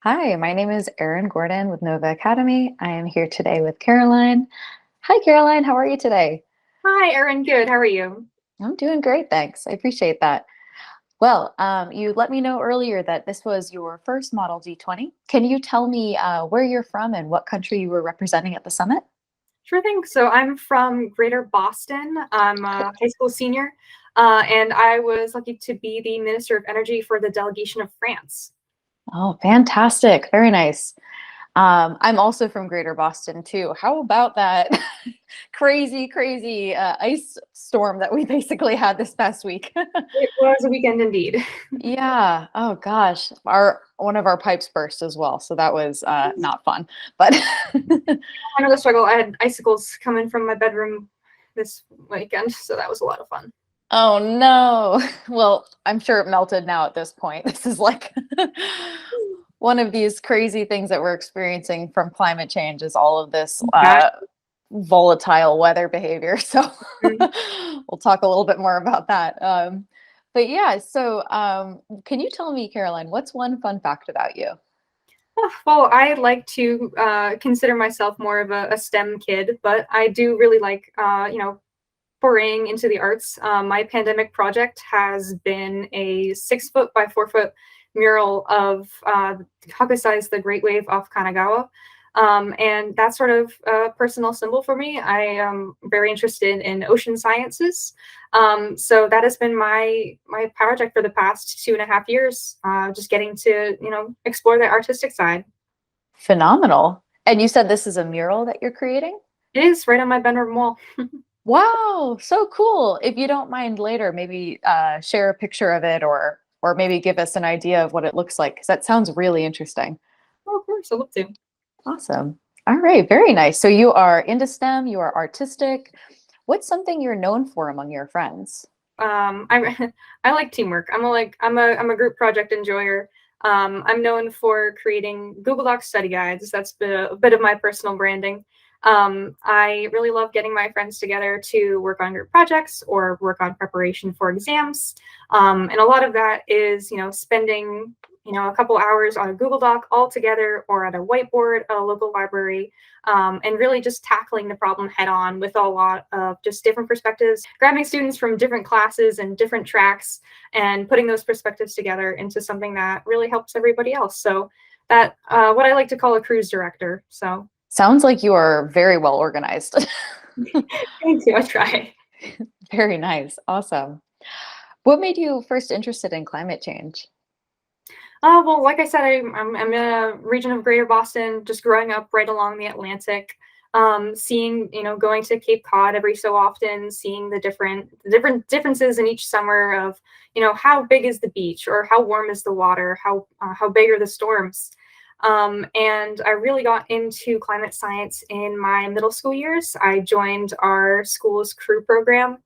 Hi, my name is Erin Gordon with Knovva Academy. I am here today with Caroline. Hi, Caroline. How are you today? Hi, Erin. Good. How are you? I'm doing great, thanks. I appreciate that. Well, you let me know earlier that this was your first Model G20. Can you tell me where you're from and what country you were representing at the summit? Sure thing. So I'm from Greater Boston. I'm a high school senior, and I was lucky to be the Minister of Energy for the delegation of France. Oh, fantastic. Very nice. I'm also from Greater Boston too. How about that crazy ice storm that we basically had this past week? It was a weekend indeed. Yeah. Oh gosh. Our one of our pipes burst as well, so that was not fun. But I know the struggle. I had icicles coming from my bedroom this weekend, so that was a lot of fun. oh no. Well, I'm sure it melted now at this point. This is like one of these crazy things that we're experiencing from climate change is all of this Exactly. volatile weather behavior. So we'll talk a little bit more about that. But yeah, so can you tell me, Caroline, what's one fun fact about you? Well, I like to consider myself more of a STEM kid, but I do really like, foraying into the arts. My pandemic project has been a 6 foot by 4 foot mural of Hakusai's The Great Wave off Kanagawa. And that's sort of a personal symbol for me. I am very interested in ocean sciences. So that has been my project for the past 2.5 years, just getting to, explore the artistic side. Phenomenal. And you said this is a mural that you're creating? It is right on my bedroom wall. Wow, so cool. If you don't mind later, maybe share a picture of it or maybe give us an idea of what it looks like, because that sounds really interesting. Oh, of course, I love to. Awesome. All right, very nice. So you are into STEM, you are artistic. What's something you're known for among your friends? I I like teamwork. I'm a group project enjoyer. I'm known for creating Google Docs study guides. That's a bit of my personal branding. I really love getting my friends together to work on group projects or work on preparation for exams. And a lot of that is, spending, a couple hours on a Google Doc all together or at a whiteboard at a local library, and really just tackling the problem head on with a lot of just different perspectives, grabbing students from different classes and different tracks and putting those perspectives together into something that really helps everybody else. So that what I like to call a cruise director. So Sounds like you are very well organized. thank you. I try. Very nice. Awesome. What made you first interested in climate change? Well, like I said, I'm in a region of Greater Boston, just growing up right along the Atlantic, seeing, going to Cape Cod every so often, seeing the different differences in each summer of, how big is the beach or how warm is the water, how big are the storms. And I really got into climate science in my middle school years. I joined our school's crew program,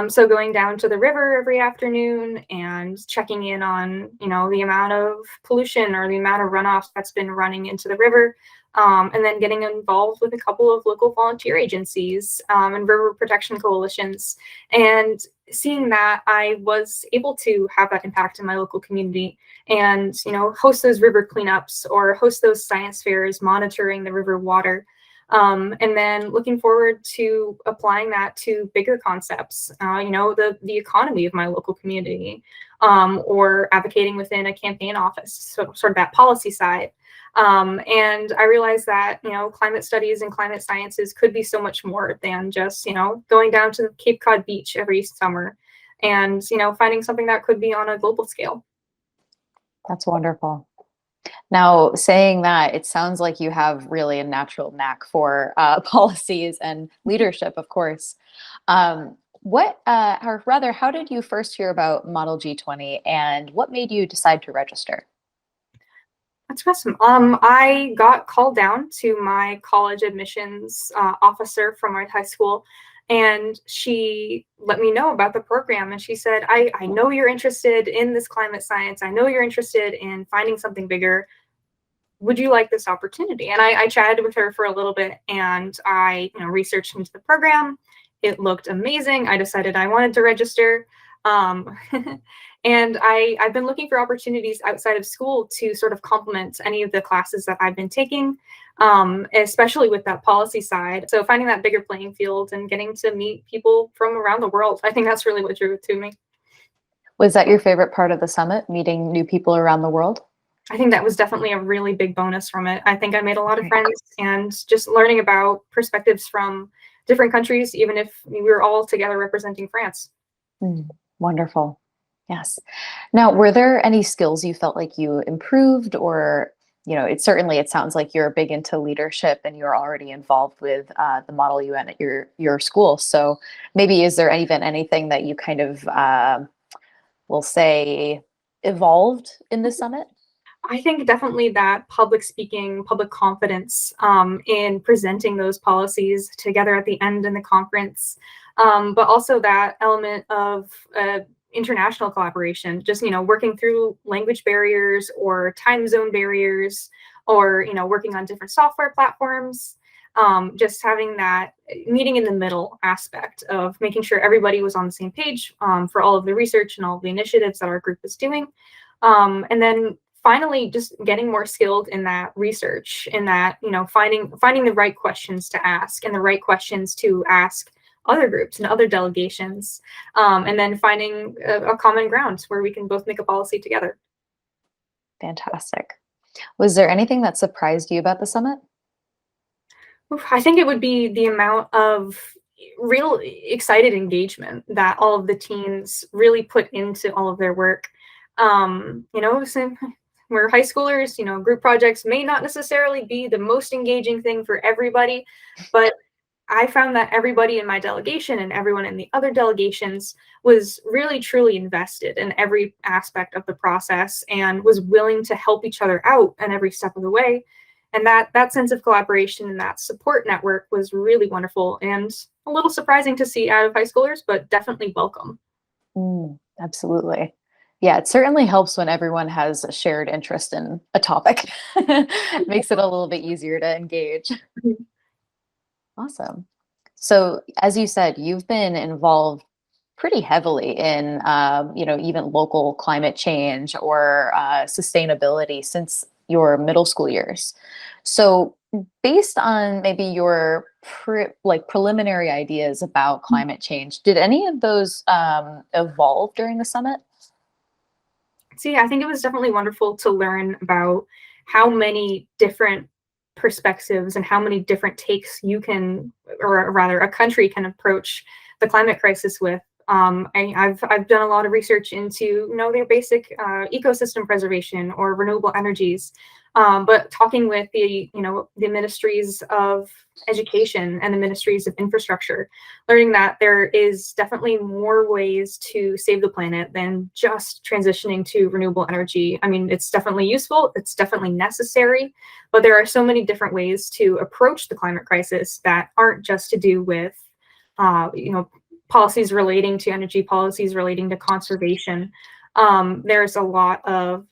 so going down to the river every afternoon and checking in on, the amount of pollution or the amount of runoff that's been running into the river, and then getting involved with a couple of local volunteer agencies, and river protection coalitions. And seeing that, I was able to have that impact in my local community and, host those river cleanups or host those science fairs, monitoring the river water. And then looking forward to applying that to bigger concepts, the economy of my local community, or advocating within a campaign office, so sort of that policy side. And I realized that, climate studies and climate sciences could be so much more than just, going down to the Cape Cod beach every summer and, finding something that could be on a global scale. That's wonderful. Now, saying that, it sounds like you have really a natural knack for policies and leadership, of course. Or rather, how did you first hear about Model G20 and what made you decide to register? That's awesome. I got called down to my college admissions officer from my high school, and she let me know about the program. And she said, I know you're interested in this climate science. I know you're interested in finding something bigger. Would you like this opportunity? And I chatted with her for a little bit, and I researched into the program. It looked amazing. I decided I wanted to register. Um, and I've been looking for opportunities outside of school to sort of complement any of the classes that I've been taking, especially with that policy side. So finding that bigger playing field and getting to meet people from around the world, I think that's really what drew it to me. Was that your favorite part of the summit, meeting new people around the world? I think that was definitely a really big bonus from it. I think I made a lot of Right. friends, and just learning about perspectives from different countries, even if we were all together representing France. Mm, wonderful. Yes. Now, were there any skills you felt like you improved, or, it sounds like you're big into leadership and you're already involved with the Model UN at your school. So maybe is there even anything that you kind of will say evolved in this summit? I think definitely that public speaking, public confidence in presenting those policies together at the end in the conference, but also that element of international collaboration, just, working through language barriers or time zone barriers, or, working on different software platforms. Just having that meeting in the middle aspect of making sure everybody was on the same page for all of the research and all of the initiatives that our group is doing. And then finally just getting more skilled in that research, in that, finding the right questions to ask and the right questions to ask other groups and other delegations, and then finding a common ground where we can both make a policy together. Fantastic. Was there anything that surprised you about the summit? Oof, I think it would be the amount of real excited engagement that all of the teens really put into all of their work. So we're high schoolers, group projects may not necessarily be the most engaging thing for everybody, but I found that everybody in my delegation and everyone in the other delegations was really truly invested in every aspect of the process and was willing to help each other out at every step of the way. And that sense of collaboration and that support network was really wonderful and a little surprising to see out of high schoolers, but definitely welcome. Absolutely. Yeah, it certainly helps when everyone has a shared interest in a topic. Makes it a little bit easier to engage. Awesome. So, as you said, you've been involved pretty heavily in, even local climate change or sustainability since your middle school years. So, based on maybe your preliminary ideas about climate change, did any of those evolve during the summit? So yeah, I think it was definitely wonderful to learn about how many different perspectives and how many different takes you can, or rather, a country can approach the climate crisis with. I've done a lot of research into, their basic ecosystem preservation or renewable energies, but talking with the ministries of education and the ministries of infrastructure, learning that there is definitely more ways to save the planet than just transitioning to renewable energy. I mean, it's definitely useful, it's definitely necessary, but there are so many different ways to approach the climate crisis that aren't just to do with, policies relating to energy, policies relating to conservation. There's a lot of,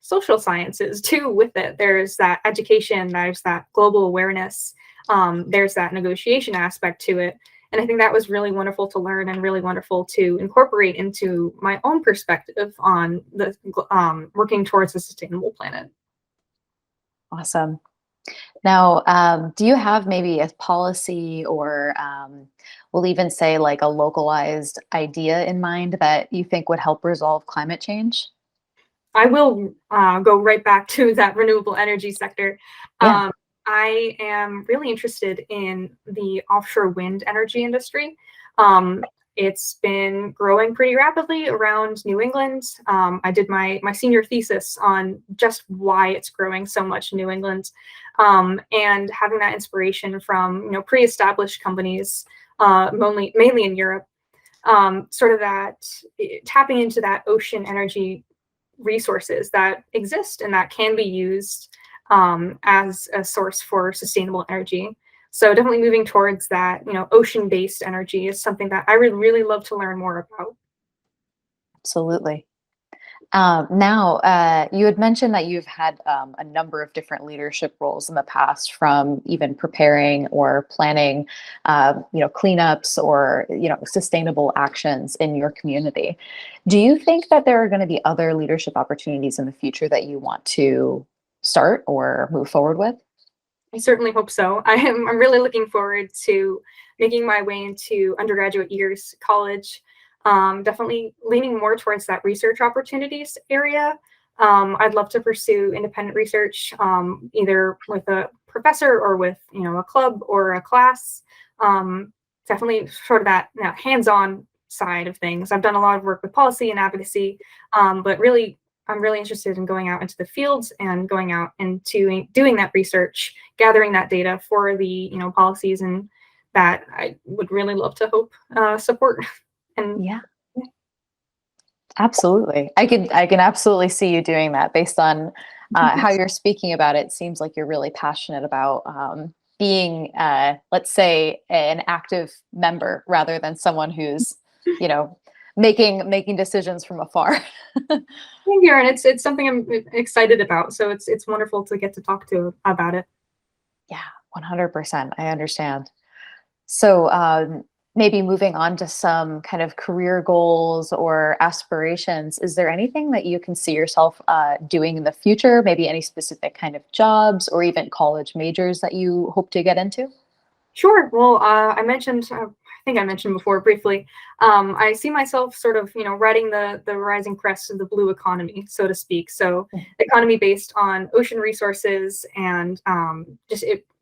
social sciences too with it. There's that education, there's that global awareness, there's that negotiation aspect to it. And I think that was really wonderful to learn and really wonderful to incorporate into my own perspective on the working towards a sustainable planet. Awesome. Now, do you have maybe a policy or we'll even say like a localized idea in mind that you think would help resolve climate change? I will go right back to that renewable energy sector. Yeah. I am really interested in the offshore wind energy industry. It's been growing pretty rapidly around New England. I did my senior thesis on just why it's growing so much in New England, and having that inspiration from pre-established companies, mainly in Europe. Sort of that tapping into that ocean energy resources that exist and that can be used as a source for sustainable energy. So definitely moving towards that, ocean-based energy is something that I would really love to learn more about. Absolutely. Now, you had mentioned that you've had a number of different leadership roles in the past, from even preparing or planning, cleanups or sustainable actions in your community. Do you think that there are going to be other leadership opportunities in the future that you want to start or move forward with? I certainly hope so. I'm really looking forward to making my way into undergraduate years, college. Definitely leaning more towards that research opportunities area. I'd love to pursue independent research, either with a professor or with a club or a class. Definitely sort of that hands-on side of things. I've done a lot of work with policy and advocacy, but really I'm really interested in going out into the fields and going out and doing that research, gathering that data for the policies, and that I would really love to hope support. And Yeah. Absolutely. I can absolutely see you doing that based on how you're speaking about it. It seems like you're really passionate about being, let's say, an active member rather than someone who's, you know, making decisions from afar. thank you, and it's something I'm excited about. So it's wonderful to get to talk to about it. Yeah, 100%. I understand. So maybe moving on to some kind of career goals or aspirations, is there anything that you can see yourself doing in the future? Maybe any specific kind of jobs or even college majors that you hope to get into? Sure. Well, I mentioned, I think I mentioned before briefly, I see myself sort of, riding the rising crest of the blue economy, so to speak. So, economy based on ocean resources and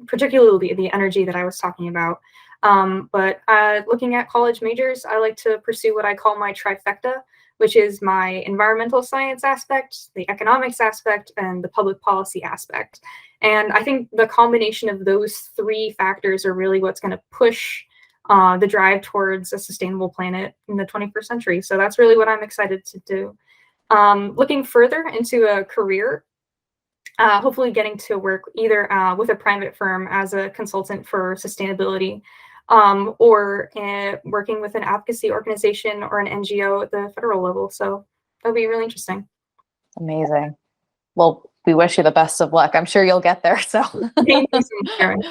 particularly the energy that I was talking about. But looking at college majors, I like to pursue what I call my trifecta, which is my environmental science aspect, the economics aspect, and the public policy aspect. And I think the combination of those three factors are really what's going to push the drive towards a sustainable planet in the 21st century. So that's really what I'm excited to do. Looking further into a career, hopefully getting to work either with a private firm as a consultant for sustainability, or working with an advocacy organization or an NGO at the federal level. So that'll be really interesting. Amazing. Well, we wish you the best of luck. I'm sure you'll get there. So, Thank you so much, Karen.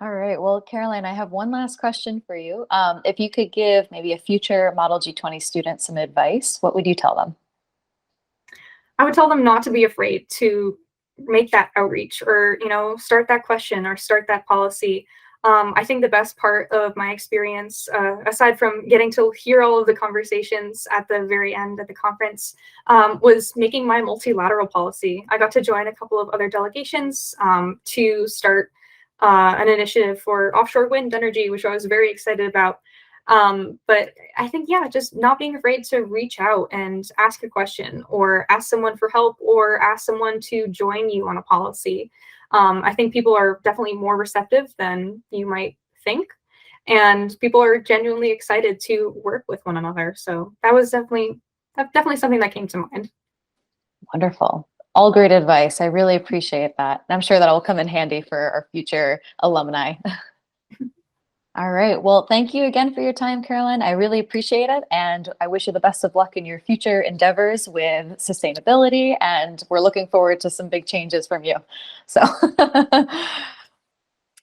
all right. Well, Caroline, I have one last question for you. If you could give maybe a future Model G20 student some advice, what would you tell them? I would tell them not to be afraid to make that outreach, or start that question or start that policy. I think the best part of my experience, aside from getting to hear all of the conversations at the very end of the conference, was making my multilateral policy. I got to join a couple of other delegations to start an initiative for offshore wind energy, which I was very excited about. But I think, yeah, just not being afraid to reach out and ask a question or ask someone for help or ask someone to join you on a policy. I think people are definitely more receptive than you might think, and people are genuinely excited to work with one another. So that's definitely something that came to mind. Wonderful. All great advice. I really appreciate that. And I'm sure that will come in handy for our future alumni. All right. Well, thank you again for your time, Caroline. I really appreciate it. And I wish you the best of luck in your future endeavors with sustainability. And we're looking forward to some big changes from you. So,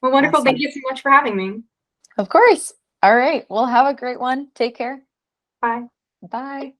Well, wonderful. Thank awesome. you so much for having me. Of course. All right. Well, have a great one. Take care. Bye. Bye.